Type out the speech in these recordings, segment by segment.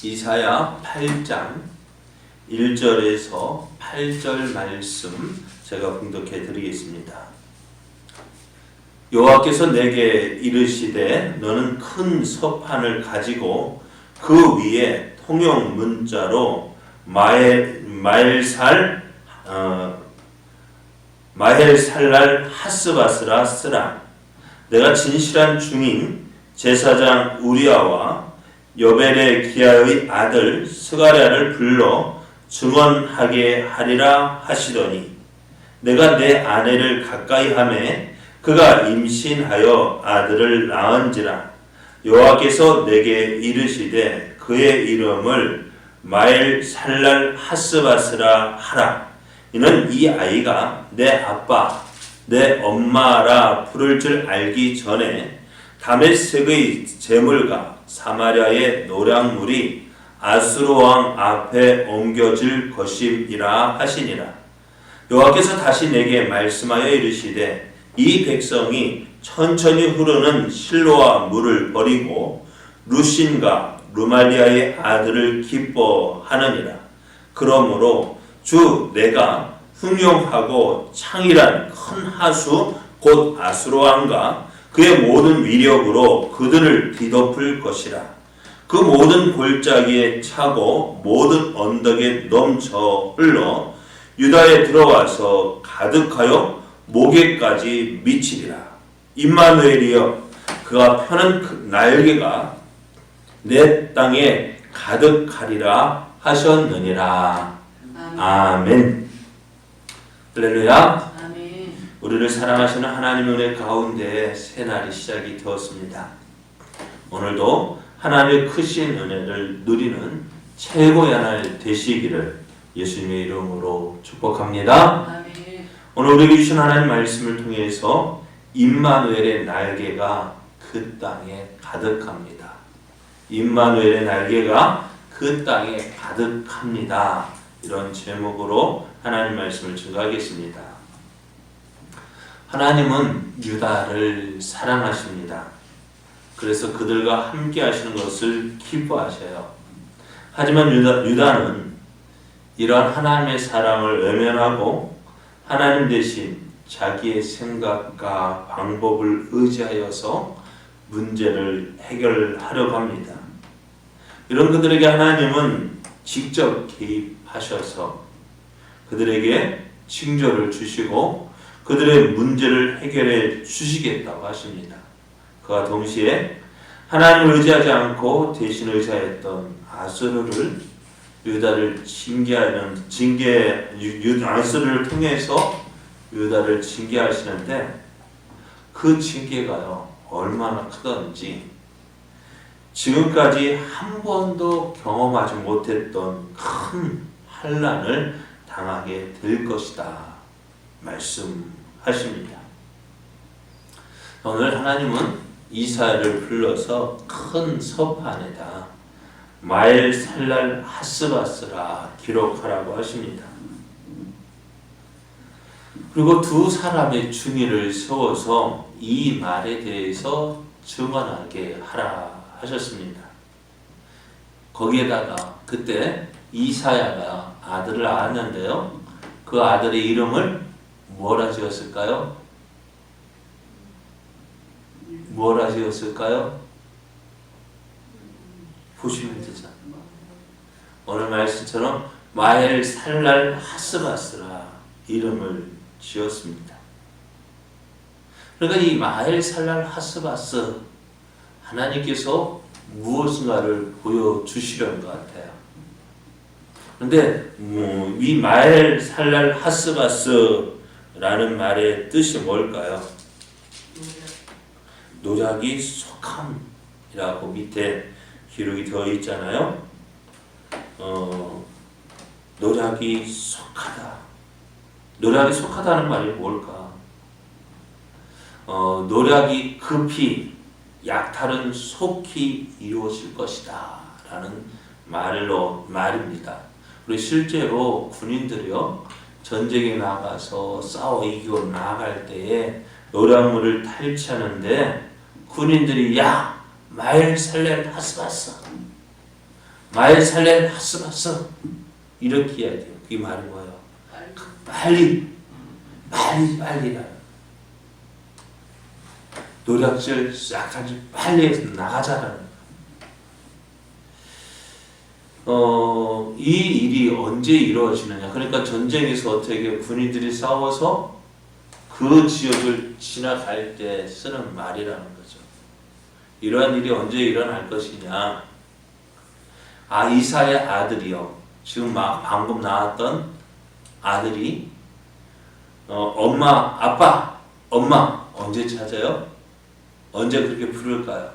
이사야 8장 1절에서 8절 말씀 제가 봉독해 드리겠습니다. 여호와께서 내게 이르시되 너는 큰 서판을 가지고 그 위에 통용 문자로 마헬살랄 하스바스라 쓰라. 내가 진실한 중인 제사장 우리아와 여벨의 기아의 아들 스가랴를 불러 증언하게 하리라 하시더니 내가 내 아내를 가까이 하매 그가 임신하여 아들을 낳은지라. 여호와께서 내게 이르시되 그의 이름을 마헬살랄 하스바스라 하라. 이는 이 아이가 내 아빠 내 엄마라 부를 줄 알기 전에 다메섹의 제물과 사마리아의 노량물이 아수르 왕 앞에 옮겨질 것임이라 하시니라. 여호와께서 다시 내게 말씀하여 이르시되 이 백성이 천천히 흐르는 실로아 물을 버리고 루신과 루말리아의 아들을 기뻐하느니라. 그러므로 주 내가 흉용하고 창일한 큰 하수 곧 아수르 왕과 그의 모든 위력으로 그들을 뒤덮을 것이라. 그 모든 골짜기에 차고 모든 언덕에 넘쳐 흘러 유다에 들어와서 가득하여 목에까지 미치리라. 임마누엘이여 그가 펴는 그 날개가 내 땅에 가득하리라 하셨느니라. 아멘. 할렐루야. 아멘. 우리를 사랑하시는 하나님의 은혜 가운데 새날이 시작이 되었습니다. 오늘도 하나님의 크신 은혜를 누리는 최고의 날 되시기를 예수님의 이름으로 축복합니다. 아멘. 오늘 우리에게 주신 하나님 말씀을 통해서 임마누엘의 날개가 그 땅에 가득합니다. 임마누엘의 날개가 그 땅에 가득합니다. 이런 제목으로 하나님 말씀을 증거하겠습니다. 하나님은 유다를 사랑하십니다. 그래서 그들과 함께 하시는 것을 기뻐하셔요. 하지만 유다는 이러한 하나님의 사랑을 외면하고 하나님 대신 자기의 생각과 방법을 의지하여서 문제를 해결하려고 합니다. 이런 그들에게 하나님은 직접 개입하셔서 그들에게 징조를 주시고 그들의 문제를 해결해 주시겠다고 하십니다. 그와 동시에 하나님을 의지하지 않고 대신 의지하였던 아수르를 유다를 아수르를 통해서 유다를 징계하시는데 그 징계가요 얼마나 크던지 지금까지 한 번도 경험하지 못했던 큰 환난을 당하게 될 것이다 말씀하십니다. 오늘 하나님은 이사야를 불러서 큰 서판에다 마헬살랄 하스바스라 기록하라고 하십니다. 그리고 두 사람의 중의를 세워서 이 말에 대해서 증언하게 하라 하셨습니다. 거기에다가 그때 이사야가 아들을 낳았는데요. 그 아들의 이름을 뭐라 지었을까요? 뭐라 지었을까요? 보시면 되잖아요. 오늘 말씀처럼 마헬살랄 하스바스라 이름을 지었습니다. 그러니까 이 마헬살랄 하스바스 하나님께서 무엇인가를 보여주시려는 것 같아요. 그런데 이 마헬살랄 하스바스라는 말의 뜻이 뭘까요? 노략이 속함이라고 밑에 기록이 되어 있잖아요. 노략이 속하다. 노략이 속하다는 말이 뭘까? 노략이 급히 약탈은 속히 이루어질 것이다 라는 말입니다. 그리고 실제로 군인들이요 전쟁에 나가서 싸워 이기고 나아갈 때에 노량물을 탈취하는데 군인들이 야 마헬살랄 하스바스 마엘살렐 하스바스 이렇게 해야 돼요. 그게 말이 뭐예요? 빨리 노략질 약하지 빨리 해서 나가자라는 이 일이 언제 이루어지느냐. 그러니까 전쟁에서 어떻게 군인들이 싸워서 그 지역을 지나갈 때 쓰는 말이라는 거죠. 이러한 일이 언제 일어날 것이냐. 이사의 아들이요. 지금 방금 나왔던 아들이 아빠, 엄마 언제 찾아요? 언제 그렇게 부를까요?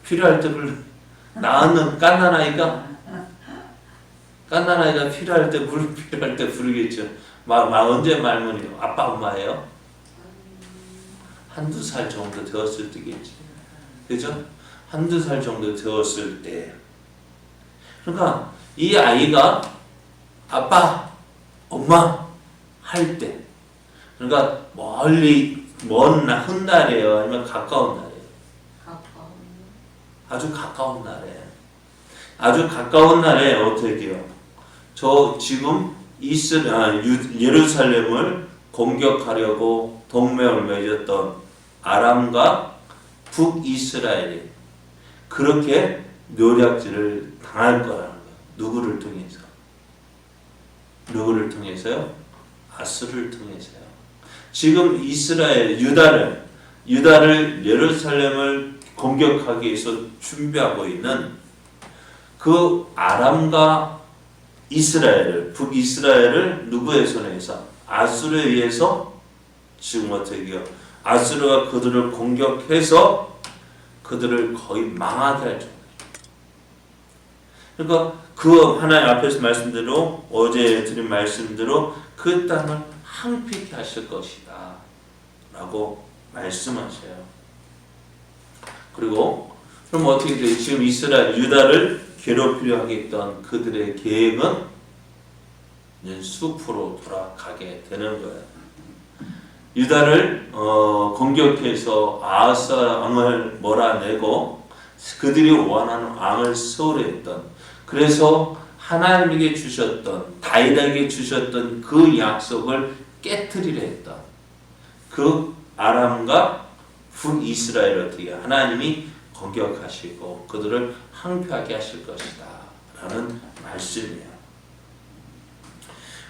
필요할 때 낳는 갓난아이가 필요할 때 부르겠죠. 언제 말문이요? 아빠, 엄마예요? 한두 살 정도 되었을 때겠지. 그죠? 한두 살 정도 되었을 때. 그러니까 이 아이가 아빠, 엄마 할 때, 그러니까 먼 훗날이에요? 아니면 가까운 날이에요? 아주 가까운 날에. 아주 가까운 날에 어떻게 해요? 저 지금 예루살렘을 공격하려고 동맹을 맺었던 아람과 북이스라엘이 그렇게 노략질을 당할 거라는 거예요. 누구를 통해서? 누구를 통해서요? 아수르를 통해서요. 지금 유다를 예루살렘을 공격하기 위해서 준비하고 있는 그 아람과 북이스라엘을 누구의 손에서? 아수르에 의해서 지금 어떻게 해요? 아수르가 그들을 공격해서 그들을 거의 망하게 할 정도. 그러니까 그 하나님 앞에서 말씀대로 어제 드린 말씀대로 그 땅을 황폐케 하실 것이다 라고 말씀하셔요. 그리고 그럼 어떻게 돼요? 지금 유다를 괴롭히려 하겠던 그들의 계획은 숲으로 돌아가게 되는 거예요. 유다를 공격해서 아하스 왕을 몰아내고 그들이 원하는 왕을 세우려했던, 그래서 하나님에게 주셨던, 다윗에게 주셨던 그 약속을 깨트리려 했던 그 아람과 북이스라엘을 어떻게 하나님이 공격하시고 그들을 황폐하게 하실 것이다 라는 말씀이에요.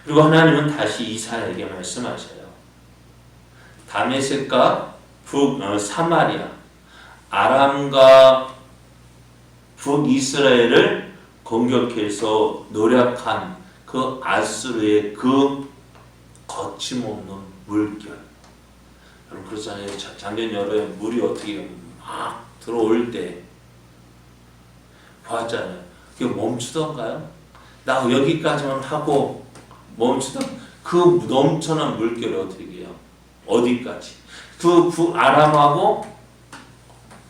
그리고 하나님은 다시 이사야에게 말씀하셔요. 다메섹과 사마리아, 아람과 북이스라엘을 공격해서 노력한 그 아수르의 그 거침없는 물결. 여러분 그렇잖아요. 작년 여름에 물이 어떻게 막 들어올 때 봤잖아요. 그게 멈추던가요? 나 여기까지만 하고 멈추던 그 넘쳐난 물결이 어떻게 해요? 어디까지? 그 아람하고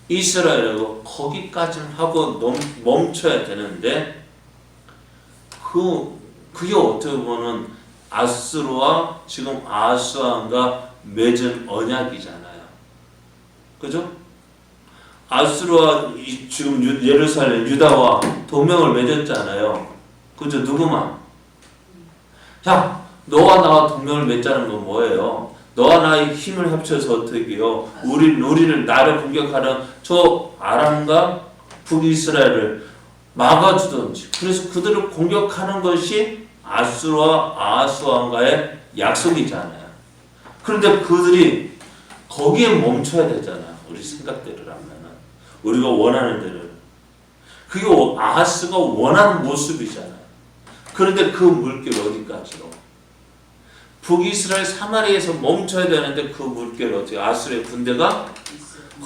이스라엘하고 거기까지는 하고 멈춰야 되는데 그게 어떻게 보면 아수르와 지금 아하스왕과 맺은 언약이잖아요. 그죠? 아수르와 지금 예루살렘 유다와 동맹을 맺었잖아요. 그죠? 누구만? 자, 너와 나와 동맹을 맺자는 건 뭐예요? 너와 나의 힘을 합쳐서 어떻게 해요? 우리를 나를 공격하는 저 아람과 북이스라엘을 막아주든지. 그래서 그들을 공격하는 것이 아수르와 아하스 왕과의 약속이잖아요. 그런데 그들이 거기에 멈춰야 되잖아요. 우리 생각대로라면은. 우리가 원하는 대로. 그게 아하스가 원하는 모습이잖아요. 그런데 그 물결 어디까지로? 북이스라엘 사마리아에서 멈춰야 되는데 그 물결 어떻게? 아수르의 군대가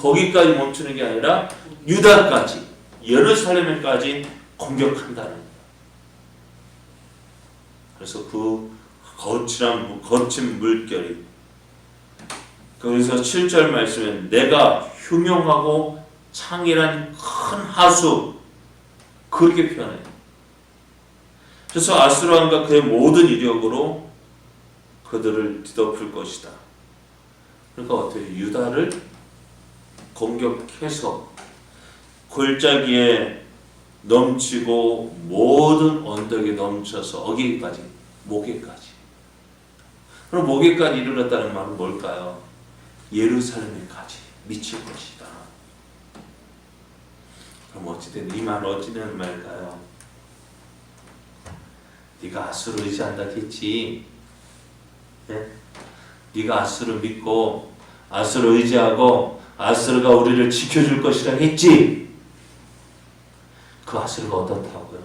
거기까지 멈추는 게 아니라 유다까지, 예루살렘까지 공격한다는 거예요. 그래서 그 거친 물결이, 그래서 7절 말씀에 내가 흉용하고 창이란 큰 하수, 그렇게 표현해요. 그래서 아수르 왕과 그의 모든 이력으로 그들을 뒤덮을 것이다. 그러니까 어떻게 유다를 공격해서 골짜기에 넘치고 모든 언덕에 넘쳐서 어디까지? 목에까지. 그럼 목에까지 이르렀다는 말은 뭘까요? 예루살렘에까지 미칠 것이다. 그럼 어찌된 이 말은 어찌된 말일까요? 네가 아수를 의지한다 했지. 네? 네가 아수를 믿고 아수를 의지하고 아수르가 우리를 지켜줄 것이라 했지. 그 아수르가 어떻다고요?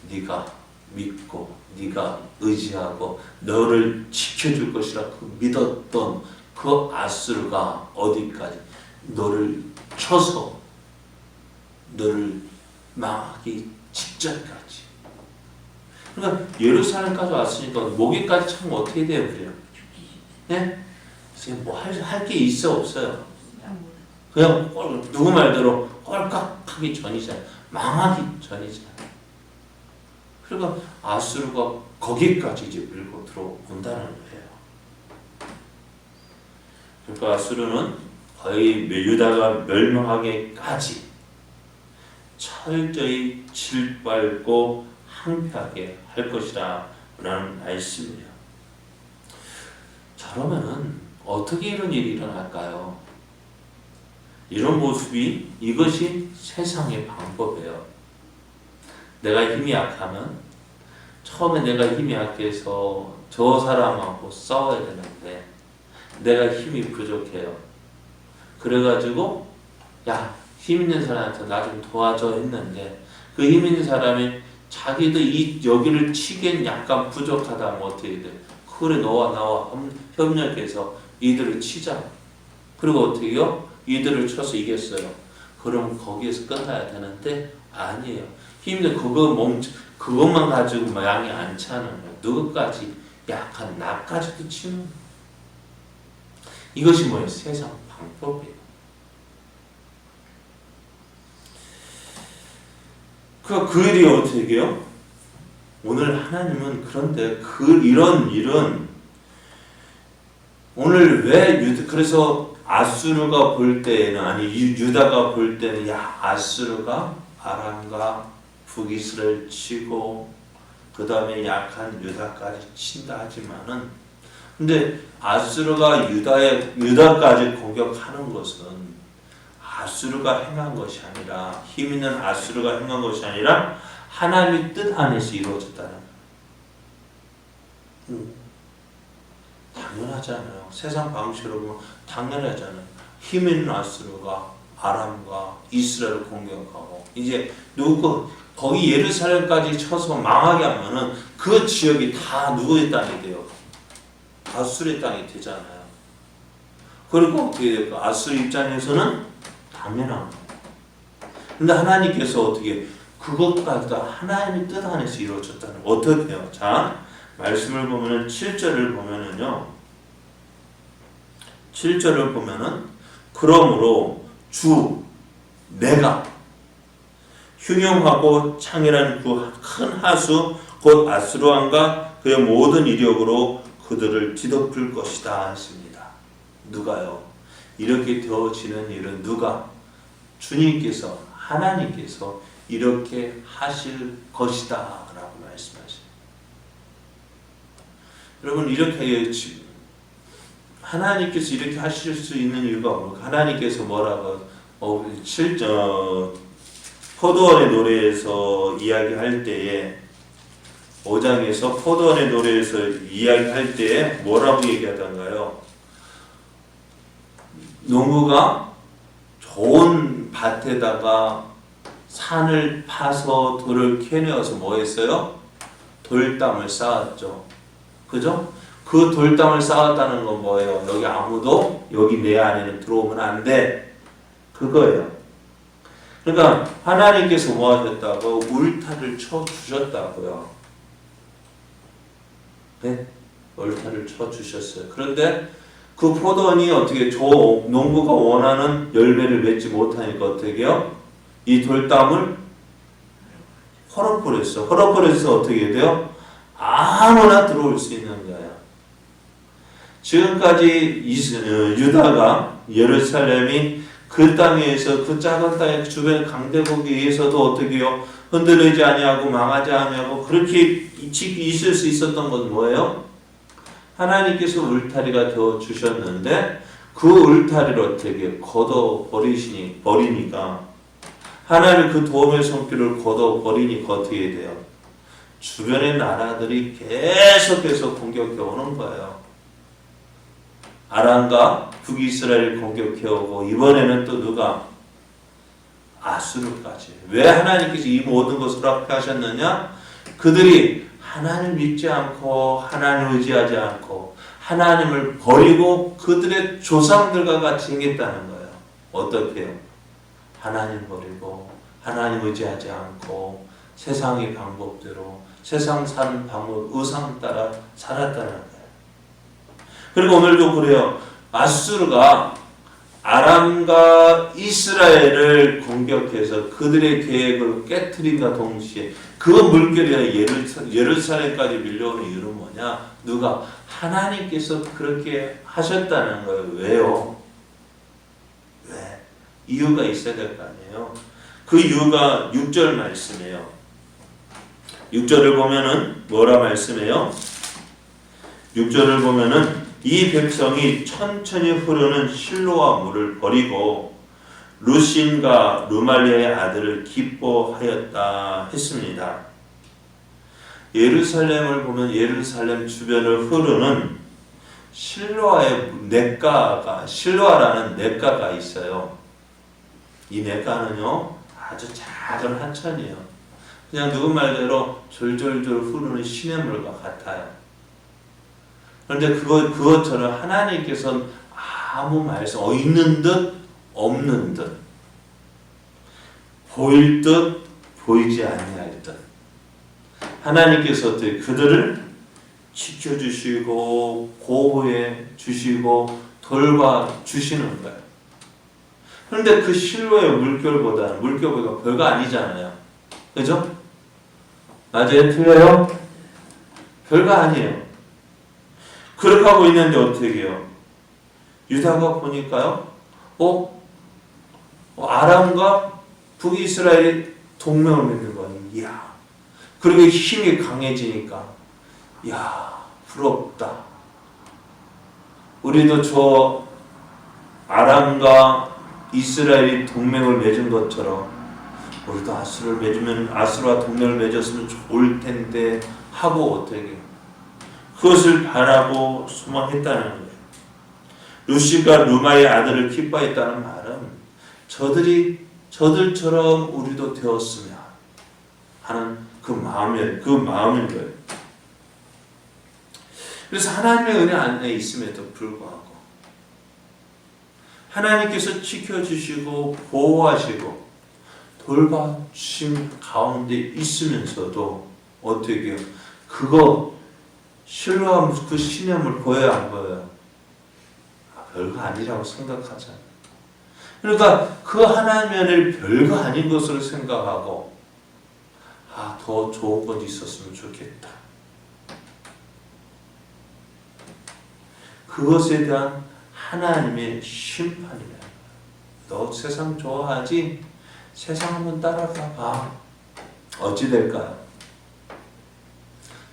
네가 믿고 네가 의지하고 너를 지켜줄 것이라 그 믿었던 그 아수르가 어디까지? 너를 쳐서 너를 망하기 직전까지. 그러니까 예루살렘까지 왔으니까 목에까지 차면 어떻게 돼요? 그래요? 네? 뭐 할 게 있어 없어요? 그냥 누구 말대로 꼴깍하기 전이잖아요. 망하기 전이잖아요. 그러니까 아수르가 거기까지 이제 밀고 들어온다는 거예요. 그러니까 아수르는 거의 유다가 멸망하기까지 철저히 질밟고 항폐하게 할 것이라 라는 말씀이에요. 자, 그러면은 어떻게 이런 일이 일어날까요? 이런 모습이 이것이 세상의 방법이에요. 내가 힘이 약하면 처음에 내가 힘이 약해서 저 사람하고 싸워야 되는데 내가 힘이 부족해요. 그래가지고 야, 힘 있는 사람한테 나 좀 도와줘 했는데 그 힘 있는 사람이 자기도 여기를 치기엔 약간 부족하다면 어떻게 돼? 그래 너와 나와 협력해서 이들을 치자. 그리고 어떻게 해요? 이들을 쳐서 이겼어요. 그럼 거기에서 끝나야 되는데 아니에요. 힘들 그것만 가지고 양이 안 차는 거예요. 누구까지? 약한 나까지도 치는 거예요. 이것이 뭐예요? 세상 방법이에요. 그 일이 어떻게 해요? 오늘 하나님은 그런데 이런 일은 오늘 그래서 아수르가 볼 때에는 유다가 볼 때는 야 아수르가 아람과 북이스라엘 치고 그 다음에 약한 유다까지 친다 하지만은 근데 아수르가 유다까지 공격하는 것은 아수르가 행한 것이 아니라 힘 있는 아수르가 행한 것이 아니라 하나님의 뜻 안에서 이루어졌다는 거예요. 당연하잖아요. 세상 방식으로 보면 당연하잖아요. 힘 있는 아수르가 아람과 이스라엘을 공격하고 이제 거기 예루살렘까지 쳐서 망하게 하면은 그 지역이 다 누구의 땅이 돼요? 아수르의 땅이 되잖아요. 그리고 아수르 입장에서는 당연한 거예요. 근데 하나님께서 어떻게 그것까지 다 하나님의 뜻 안에서 이루어졌다는 어떻게 해요? 자, 말씀을 보면은 7절을 보면은요. 7절을 보면은 그러므로 주 내가 흉용하고 창이라는 그 큰 하수 곧 아수르 왕과 그의 모든 이력으로 그들을 뒤덮을 것이다 했습니다. 누가요? 이렇게 되어지는 일은 누가? 주님께서 하나님께서 이렇게 하실 것이다 라고 말씀하세요. 여러분 이렇게 하나님께서 이렇게 하실 수 있는 이유가 뭘까? 하나님께서 뭐라고 포도원의 노래에서 이야기할 때에 5장에서 포도원의 노래에서 이야기할 때에 뭐라고 얘기하던가요? 농부가 좋은 밭에다가 산을 파서 돌을 캐내어서 뭐 했어요? 돌담을 쌓았죠. 그죠? 그 돌담을 쌓았다는 건 뭐예요? 여기 아무도 여기 내 안에는 들어오면 안 돼. 그거예요. 그러니까 하나님께서 뭐 하셨다고? 울타리를 쳐주셨다고요. 네? 울타리를 쳐주셨어요. 그런데 그 포도원이 어떻게 농부가 원하는 열매를 맺지 못하니까 어떻게 해요? 이 돌담을 헐어버렸어. 헐어버려서 어떻게 돼요? 아무나 들어올 수 있는 거예요. 지금까지 유다가 예루살렘이 그 땅에서 그 작은 땅의 주변 강대국에 의해서도 어떻게 해요? 흔들리지 아니하고 망하지 아니하고 그렇게 있을 수 있었던 건 뭐예요? 하나님께서 울타리가 되어 주셨는데 그 울타리를 어떻게 걷어 버리니까 하나님 그 도움의 손길을 걷어 버리니까 어떻게 돼요? 주변의 나라들이 계속해서 공격해 오는 거예요. 아람과 북이스라엘 공격해 오고 이번에는 또 누가? 아수르까지. 왜 하나님께서 이 모든 것을 허락하셨느냐? 그들이 하나님을 믿지 않고 하나님을 의지하지 않고 하나님을 버리고 그들의 조상들과 같이 행했다는 거예요. 어떻게 해요? 하나님 버리고 하나님 의지하지 않고 세상의 방법대로 세상 사는 방법 의상 따라 살았다는 거예요. 그리고 오늘도 그래요. 아수르가 아람과 이스라엘을 공격해서 그들의 계획을 깨트린과 동시에 그 물결이 예루살렘까지 밀려오는 이유는 뭐냐? 누가? 하나님께서 그렇게 하셨다는 거예요. 왜요? 왜? 이유가 있어야 될 거 아니에요. 그 이유가 6절 말씀이에요. 6절을 보면은 뭐라 말씀해요? 6절을 보면은 이 백성이 천천히 흐르는 실로와 물을 버리고 루신과 루말리아의 아들을 기뻐하였다 했습니다. 예루살렘을 보면 예루살렘 주변을 흐르는 실로아의 실로아라는 냇가가 있어요. 이 냇가는요 아주 작은 하천이에요. 그냥 누구 말대로 졸졸졸 흐르는 시냇물과 같아요. 그런데 그것처럼 하나님께서는 아무 말씀, 있는 듯 없는 듯, 보일 듯 보이지 아니할 듯, 하나님께서 어떻게 그들을 지켜주시고 보호해 주시고 돌봐주시는 거예요. 그런데 그 실로의 물결보다 별거 아니잖아요. 그죠? 맞아요? 틀려요? 별거 아니에요. 그렇게 하고 있는데 어떻게 해요? 유다가 보니까요, 아람과 북이스라엘이 동맹을 맺는 거예요. 이야. 그리고 힘이 강해지니까, 이야, 부럽다. 우리도 저 아람과 이스라엘이 동맹을 맺은 것처럼, 우리도 아수르와 동맹을 맺었으면 좋을 텐데, 하고 어떻게 그것을 바라고 소망했다는 거예요. 루시가 루마의 아들을 기뻐했다는 말은 저들처럼 우리도 되었으면 하는 그 마음인 거예요. 그래서 하나님의 은혜 안에 있음에도 불구하고 하나님께서 지켜주시고 보호하시고 돌봐주신 가운데 있으면서도 어떻게 해요? 그거 실로와 그 시냇물 보여요, 안 보여요? 별거 아니라고 생각하잖아요. 그러니까 그 하나님의 은혜를 별거 아닌 것으로 생각하고 더 좋은 것 있었으면 좋겠다. 그것에 대한 하나님의 심판이에요. 너 세상 좋아하지? 세상 한번 따라가 봐. 어찌 될까요?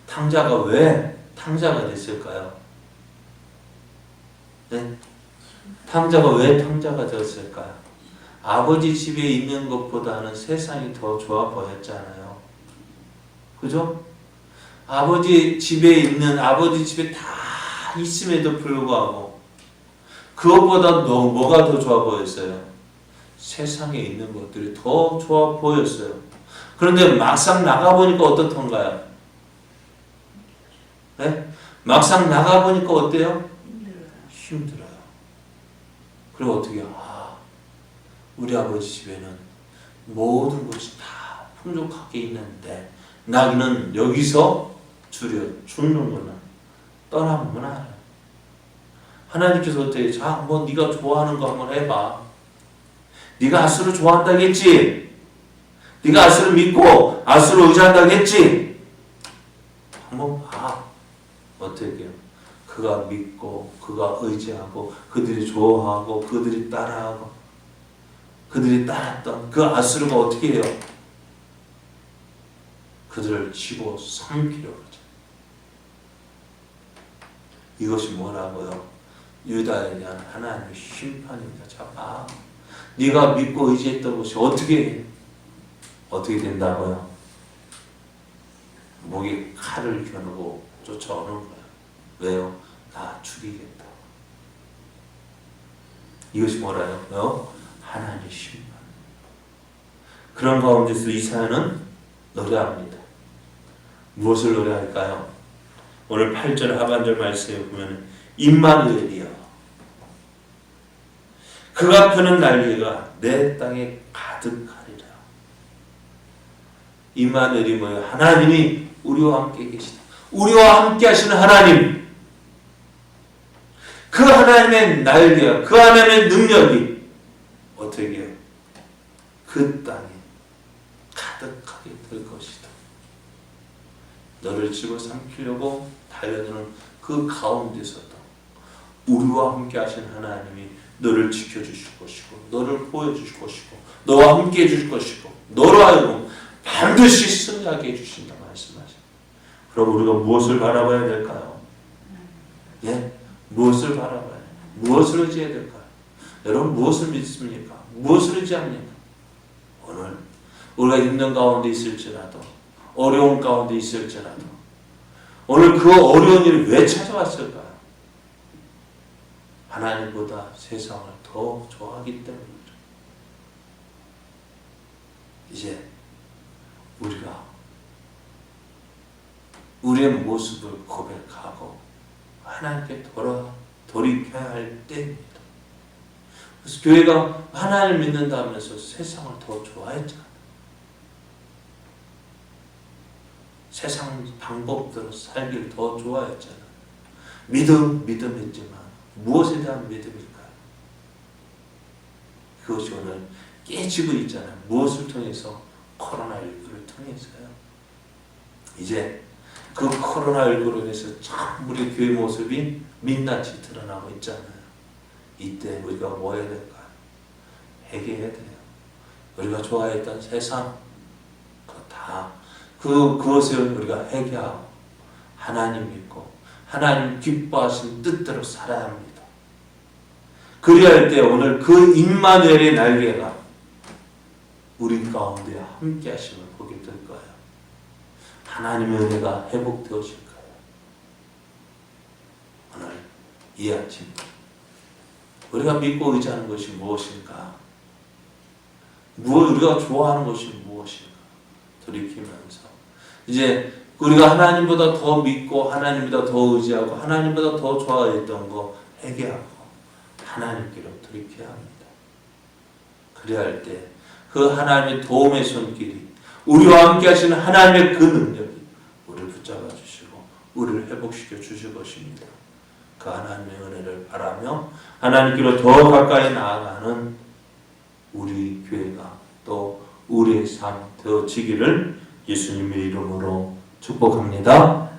탕자가 왜 탕자가 됐을까요? 네? 탕자가 왜 탕자가 되었을까요? 아버지 집에 있는 것보다는 세상이 더 좋아 보였잖아요. 그죠? 아버지 집에 다 있음에도 불구하고 그것보다 뭐가 더 좋아 보였어요? 세상에 있는 것들이 더 좋아 보였어요. 그런데 막상 나가보니까 어떻던가요? 네? 막상 나가보니까 어때요? 힘들어요. 그리고 어떻게 우리 아버지 집에는 모든 것이 다 풍족하게 있는데 나는 여기서 죽는구나. 떠나는구나. 하나님께서 어떻게 한번 네가 좋아하는 거 한번 해봐. 네가 아수를 좋아한다겠지? 네가 아수를 믿고 아수를 의지한다겠지? 한번 봐. 어떻게 해요? 그가 믿고 그가 의지하고 그들이 좋아하고 그들이 따라하고 그들이 따랐던 그 아수르가 어떻게 해요? 그들을 치고 삼키려고 하죠. 이것이 뭐라고요? 유다에 대한 하나님의 심판입니다. 자, 봐. 네가 믿고 의지했던 것이 어떻게 된다고요? 목에 칼을 겨누고 쫓아오는 거야. 왜요? 다 죽이겠다. 이것이 뭐라요? 하나님의 심판. 그런 가운데서 이사야는 노래합니다. 무엇을 노래할까요? 오늘 8절 하반절 말씀에 보면 임마누엘이여 그가 펴는 날개가 내 땅에 가득하리라. 임마누엘이 뭐예요? 하나님이 우리와 함께 계시다. 우리와 함께 하시는 하나님. 그 하나님의 날개가, 그 하나님의 능력이 어떻게 해요? 그 땅에 가득하게 될 것이다. 너를 집어삼키려고 달려드는 그 가운데서도 우리와 함께 하신 하나님이 너를 지켜주실 것이고 너를 보여주실 것이고 너와 함께 해줄 것이고 너로 하여금 반드시 승리하게 해주신다 말씀하십니다. 그럼 우리가 무엇을 바라봐야 될까요? 예? 무엇을 바라봐야 돼요? 무엇을 의지해야 될까요? 여러분 무엇을 믿습니까? 무엇을 의지합니까? 오늘 우리가 힘든 가운데 있을지라도 어려운 가운데 있을지라도 오늘 그 어려운 일이 왜 찾아왔을까요? 하나님보다 세상을 더 좋아하기 때문이죠. 이제 우리가 우리의 모습을 고백하고 하나님께 돌이켜야 할 때입니다. 그래서 교회가 하나님을 믿는다면서 세상을 더 좋아했잖아요. 세상 방법대로 살기를 더 좋아했잖아요. 믿음했지만 무엇에 대한 믿음일까요? 그것이 오늘 깨지고 있잖아요. 무엇을 통해서? 코로나19를 통해서요. 이제 그 코로나19로 인해서 참 우리 교회 모습이 민낯이 드러나고 있잖아요. 이때 우리가 뭐 해야 될까요? 회개해야 돼요. 우리가 좋아했던 세상 그것을 우리가 회개하고 하나님 믿고 하나님 기뻐하신 뜻대로 살아야 합니다. 그리할 때 오늘 그 임마누엘의 날개가 우리 가운데 함께 하심을 보게 될 거예요. 하나님의 은혜가 회복되어질 거예요. 오늘 이 아침 우리가 믿고 의지하는 것이 무엇일까? 우리가 좋아하는 것이 무엇일까? 돌이키면서 이제 우리가 하나님보다 더 믿고 하나님보다 더 의지하고 하나님보다 더 좋아했던 거 회개하고 하나님께로 돌이켜야 합니다. 그래야 할 때 그 하나님의 도움의 손길이 우리와 함께 하시는 하나님의 그 능력이 우리를 붙잡아 주시고 우리를 회복시켜 주실 것입니다. 그 하나님의 은혜를 바라며 하나님께로 더 가까이 나아가는 우리 교회가 또 우리의 삶 되어지기를 예수님의 이름으로 축복합니다.